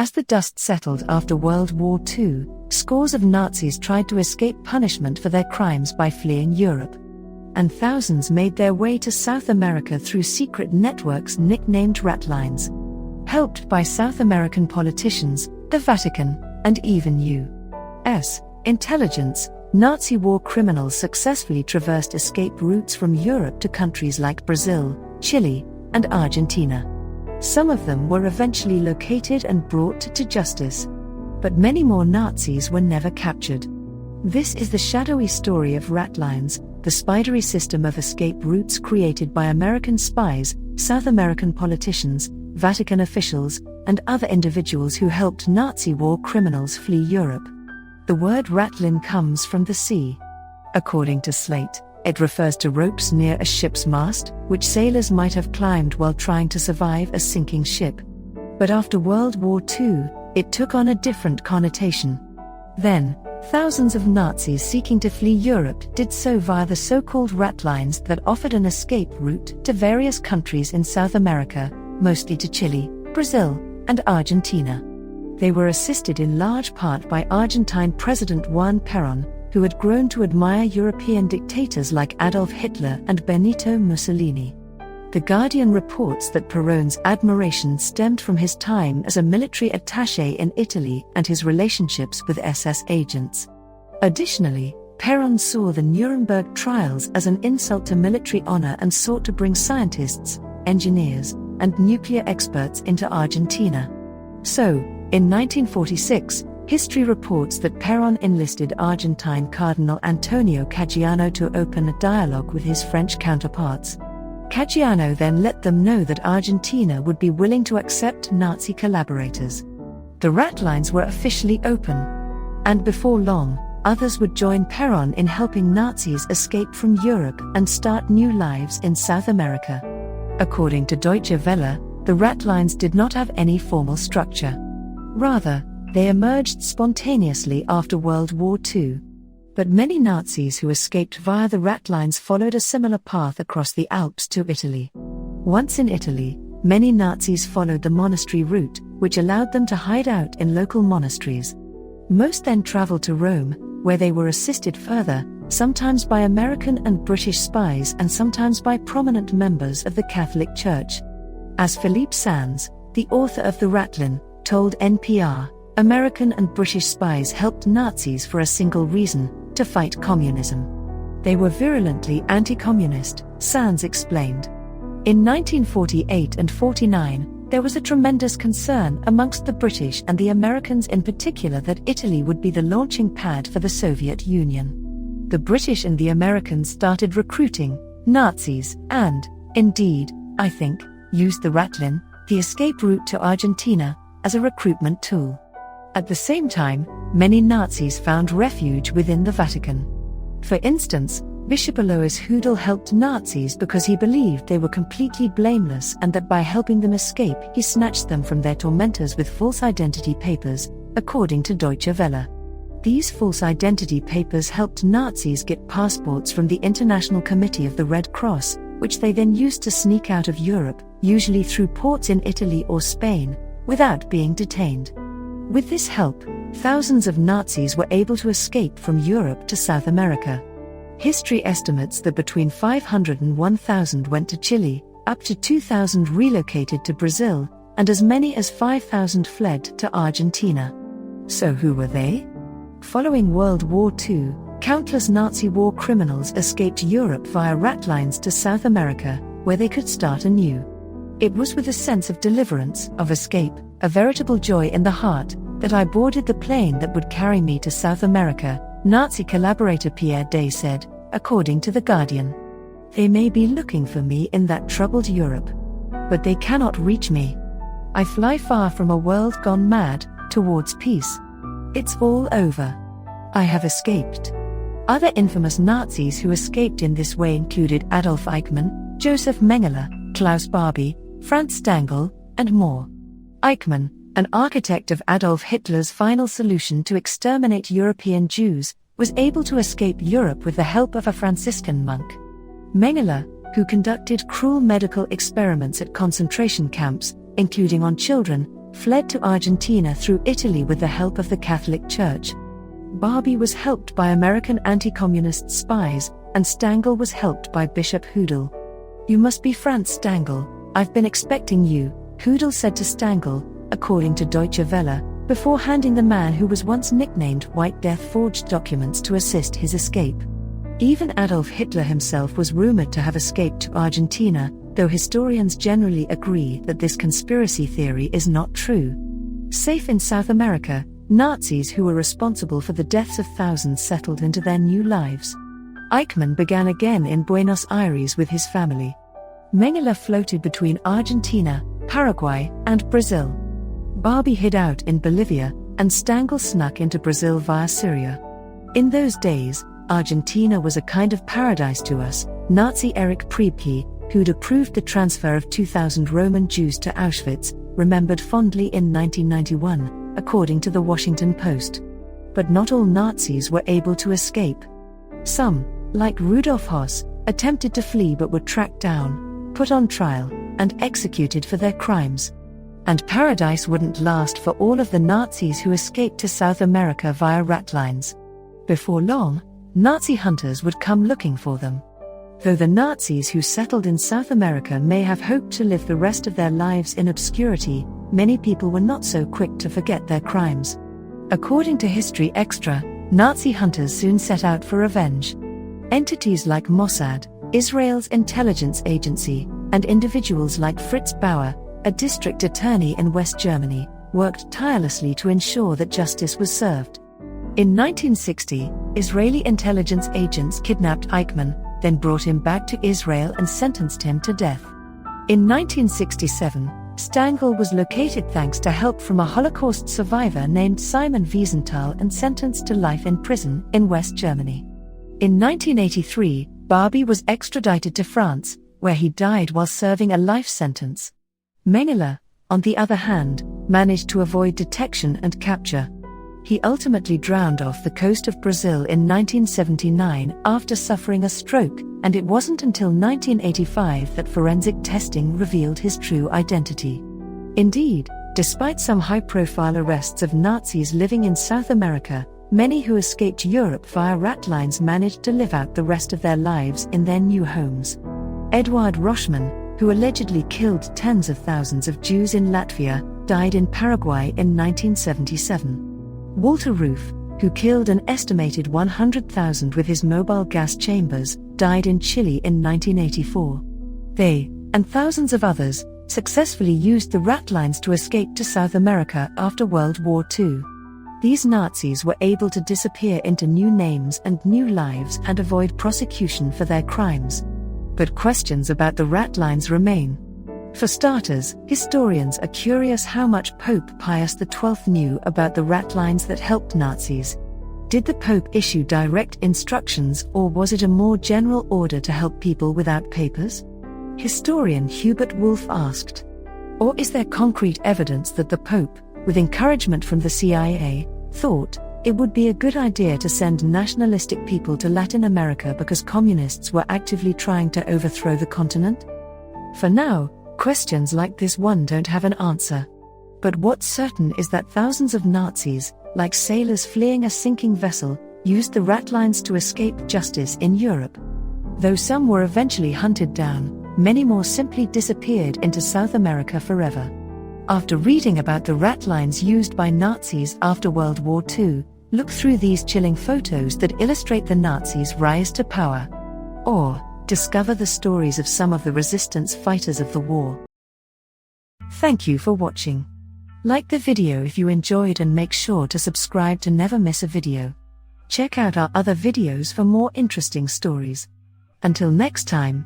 As the dust settled after World War II, scores of Nazis tried to escape punishment for their crimes by fleeing Europe. And thousands made their way to South America through secret networks nicknamed ratlines. Helped by South American politicians, the Vatican, and even U.S. intelligence, Nazi war criminals successfully traversed escape routes from Europe to countries like Brazil, Chile, and Argentina. Some of them were eventually located and brought to justice. But many more Nazis were never captured. This is the shadowy story of ratlines, the spidery system of escape routes created by American spies, South American politicians, Vatican officials, and other individuals who helped Nazi war criminals flee Europe. The word ratlin comes from the sea. According to Slate, it refers to ropes near a ship's mast, which sailors might have climbed while trying to survive a sinking ship. But after World War II, it took on a different connotation. Then, thousands of Nazis seeking to flee Europe did so via the so-called ratlines that offered an escape route to various countries in South America, mostly to Chile, Brazil, and Argentina. They were assisted in large part by Argentine President Juan Perón, who had grown to admire European dictators like Adolf Hitler and Benito Mussolini. The Guardian reports that Perón's admiration stemmed from his time as a military attaché in Italy and his relationships with SS agents. Additionally, Perón saw the Nuremberg trials as an insult to military honor and sought to bring scientists, engineers, and nuclear experts into Argentina. So, in 1946, history reports that Perón enlisted Argentine Cardinal Antonio Caggiano to open a dialogue with his French counterparts. Caggiano then let them know that Argentina would be willing to accept Nazi collaborators. The ratlines were officially open. And before long, others would join Perón in helping Nazis escape from Europe and start new lives in South America. According to Deutsche Welle, the ratlines did not have any formal structure. Rather, they emerged spontaneously after World War II. But many Nazis who escaped via the ratlines followed a similar path across the Alps to Italy. Once in Italy, many Nazis followed the monastery route, which allowed them to hide out in local monasteries. Most then traveled to Rome, where they were assisted further, sometimes by American and British spies and sometimes by prominent members of the Catholic Church. As Philippe Sands, the author of The Ratlin, told NPR, American and British spies helped Nazis for a single reason: to fight communism. They were virulently anti-communist, Sands explained. In 1948 and 49, there was a tremendous concern amongst the British and the Americans in particular that Italy would be the launching pad for the Soviet Union. The British and the Americans started recruiting Nazis and, indeed, I think, used the ratlin, the escape route to Argentina, as a recruitment tool. At the same time, many Nazis found refuge within the Vatican. For instance, Bishop Alois Hudal helped Nazis because he believed they were completely blameless and that by helping them escape he snatched them from their tormentors with false identity papers, according to Deutsche Welle. These false identity papers helped Nazis get passports from the International Committee of the Red Cross, which they then used to sneak out of Europe, usually through ports in Italy or Spain, without being detained. With this help, thousands of Nazis were able to escape from Europe to South America. History estimates that between 500 and 1,000 went to Chile, up to 2,000 relocated to Brazil, and as many as 5,000 fled to Argentina. So who were they? Following World War II, countless Nazi war criminals escaped Europe via ratlines to South America, where they could start anew. It was with a sense of deliverance, of escape, a veritable joy in the heart, that I boarded the plane that would carry me to South America, Nazi collaborator Pierre Day said, according to The Guardian. They may be looking for me in that troubled Europe, but they cannot reach me. I fly far from a world gone mad, towards peace. It's all over. I have escaped. Other infamous Nazis who escaped in this way included Adolf Eichmann, Joseph Mengele, Klaus Barbie, Franz Stangl, and more. Eichmann, an architect of Adolf Hitler's final solution to exterminate European Jews, was able to escape Europe with the help of a Franciscan monk. Mengele, who conducted cruel medical experiments at concentration camps, including on children, fled to Argentina through Italy with the help of the Catholic Church. Barbie was helped by American anti-communist spies, and Stangl was helped by Bishop Hoodle. "You must be Franz Stangl, I've been expecting you," Hoodle said to Stangl, according to Deutsche Welle, before handing the man who was once nicknamed White Death forged documents to assist his escape. Even Adolf Hitler himself was rumored to have escaped to Argentina, though historians generally agree that this conspiracy theory is not true. Safe in South America, Nazis who were responsible for the deaths of thousands settled into their new lives. Eichmann began again in Buenos Aires with his family. Mengele floated between Argentina, Paraguay, and Brazil. Barbie hid out in Bolivia, and Stangl snuck into Brazil via Syria. "In those days, Argentina was a kind of paradise to us," Nazi Erich Priebke, who'd approved the transfer of 2,000 Roman Jews to Auschwitz, remembered fondly in 1991, according to the Washington Post. But not all Nazis were able to escape. Some, like Rudolf Höss, attempted to flee but were tracked down, put on trial, and executed for their crimes. And paradise wouldn't last for all of the Nazis who escaped to South America via ratlines. Before long, Nazi hunters would come looking for them. Though the Nazis who settled in South America may have hoped to live the rest of their lives in obscurity, many people were not so quick to forget their crimes. According to History Extra, Nazi hunters soon set out for revenge. Entities like Mossad, Israel's intelligence agency, and individuals like Fritz Bauer, a district attorney in West Germany, worked tirelessly to ensure that justice was served. In 1960, Israeli intelligence agents kidnapped Eichmann, then brought him back to Israel and sentenced him to death. In 1967, Stangl was located thanks to help from a Holocaust survivor named Simon Wiesenthal and sentenced to life in prison in West Germany. In 1983, Barbie was extradited to France, where he died while serving a life sentence. Mengele, on the other hand, managed to avoid detection and capture. He ultimately drowned off the coast of Brazil in 1979 after suffering a stroke, and it wasn't until 1985 that forensic testing revealed his true identity. Indeed, despite some high-profile arrests of Nazis living in South America, many who escaped Europe via ratlines managed to live out the rest of their lives in their new homes. Eduard Roschmann, who allegedly killed tens of thousands of Jews in Latvia, died in Paraguay in 1977. Walter Roof, who killed an estimated 100,000 with his mobile gas chambers, died in Chile in 1984. They, and thousands of others, successfully used the ratlines to escape to South America after World War II. These Nazis were able to disappear into new names and new lives and avoid prosecution for their crimes. But questions about the ratlines remain. For starters, historians are curious how much Pope Pius XII knew about the ratlines that helped Nazis. Did the Pope issue direct instructions, or was it a more general order to help people without papers? Historian Hubert Wolff asked. Or is there concrete evidence that the Pope, with encouragement from the CIA, thought it would be a good idea to send nationalistic people to Latin America because communists were actively trying to overthrow the continent? For now, questions like this one don't have an answer. But what's certain is that thousands of Nazis, like sailors fleeing a sinking vessel, used the ratlines to escape justice in Europe. Though some were eventually hunted down, many more simply disappeared into South America forever. After reading about the ratlines used by Nazis after World War II, look through these chilling photos that illustrate the Nazis' rise to power. Or discover the stories of some of the resistance fighters of the war. Thank you for watching. Like the video if you enjoyed and make sure to subscribe to never miss a video. Check out our other videos for more interesting stories. Until next time.